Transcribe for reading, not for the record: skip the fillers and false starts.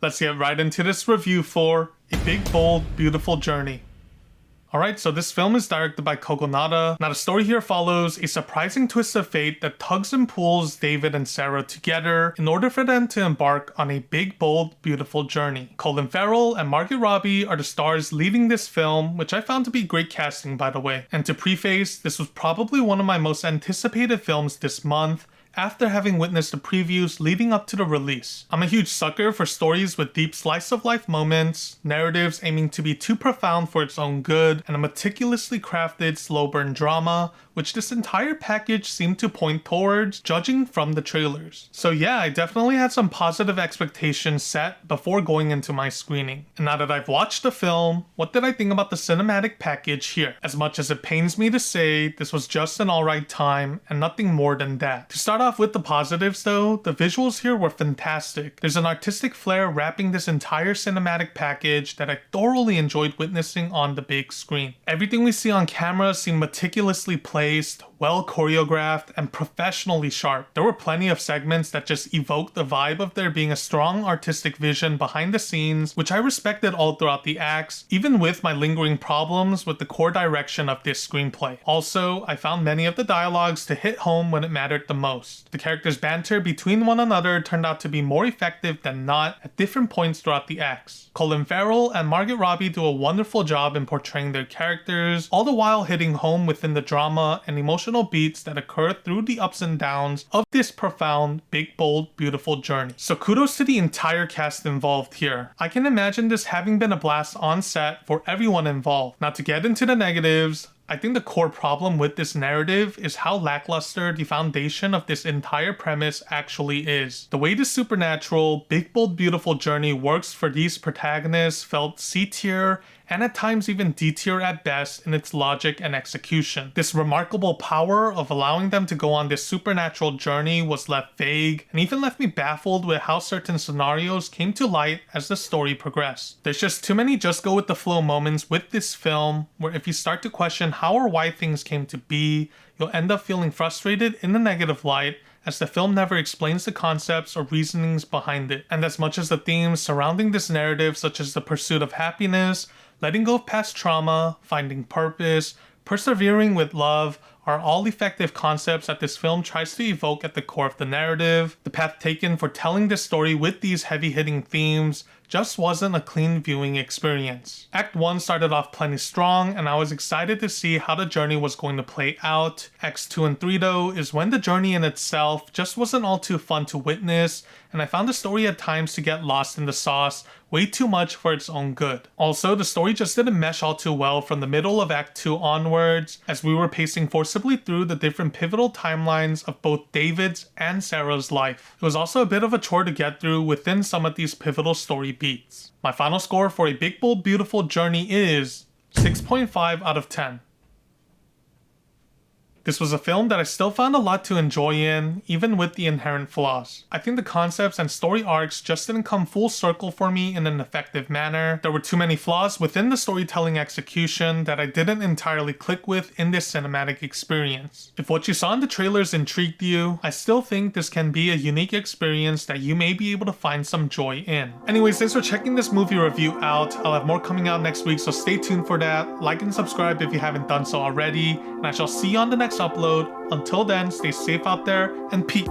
let's get right into this review for A Big Bold Beautiful Journey. Alright, so this film is directed by Kogonada. Now the story here follows a surprising twist of fate that tugs and pulls David and Sarah together in order for them to embark on a big, bold, beautiful journey. Colin Farrell and Margot Robbie are the stars leading this film, which I found to be great casting by the way. And to preface, this was probably one of my most anticipated films this month, after having witnessed the previews leading up to the release. I'm a huge sucker for stories with deep slice-of-life moments, narratives aiming to be too profound for its own good, and a meticulously crafted slow-burn drama, which this entire package seemed to point towards, judging from the trailers. So yeah, I definitely had some positive expectations set before going into my screening. And now that I've watched the film, what did I think about the cinematic package here? As much as it pains me to say, this was just an alright time, and nothing more than that. To start off with the positives though, the visuals here were fantastic. There's an artistic flair wrapping this entire cinematic package that I thoroughly enjoyed witnessing on the big screen. Everything we see on camera seemed meticulously placed, well choreographed, and professionally sharp. There were plenty of segments that just evoked the vibe of there being a strong artistic vision behind the scenes, which I respected all throughout the acts, even with my lingering problems with the core direction of this screenplay. Also, I found many of the dialogues to hit home when it mattered the most. The characters' banter between one another turned out to be more effective than not at different points throughout the acts. Colin Farrell and Margot Robbie do a wonderful job in portraying their characters, all the while hitting home within the drama and emotional beats that occur through the ups and downs of this profound, big, bold, beautiful journey. So kudos to the entire cast involved here. I can imagine this having been a blast on set for everyone involved. Now to get into the negatives, I think the core problem with this narrative is how lackluster the foundation of this entire premise actually is. The way the supernatural, big, bold, beautiful journey works for these protagonists felt C-tier and at times even D-tier at best in its logic and execution. This remarkable power of allowing them to go on this supernatural journey was left vague and even left me baffled with how certain scenarios came to light as the story progressed. There's just too many just go with the flow moments with this film where if you start to question how or why things came to be, you'll end up feeling frustrated in a negative light, as the film never explains the concepts or reasonings behind it. And as much as the themes surrounding this narrative, such as the pursuit of happiness, letting go of past trauma, finding purpose, persevering with love, are all effective concepts that this film tries to evoke at the core of the narrative, the path taken for telling this story with these heavy-hitting themes just wasn't a clean viewing experience. Act 1 started off plenty strong, and I was excited to see how the journey was going to play out. Acts 2 and 3 though is when the journey in itself just wasn't all too fun to witness, and I found the story at times to get lost in the sauce way too much for its own good. Also, the story just didn't mesh all too well from the middle of Act 2 onwards, as we were pacing forcibly through the different pivotal timelines of both David's and Sarah's life. It was also a bit of a chore to get through within some of these pivotal story beats. My final score for A Big, Bold, Beautiful Journey is 6.5 out of 10. This was a film that I still found a lot to enjoy in, even with the inherent flaws. I think the concepts and story arcs just didn't come full circle for me in an effective manner. There were too many flaws within the storytelling execution that I didn't entirely click with in this cinematic experience. If what you saw in the trailers intrigued you, I still think this can be a unique experience that you may be able to find some joy in. Anyways, thanks for checking this movie review out. I'll have more coming out next week, so stay tuned for that. Like and subscribe if you haven't done so already, and I shall see you on the next upload. Until then, stay safe out there and peace.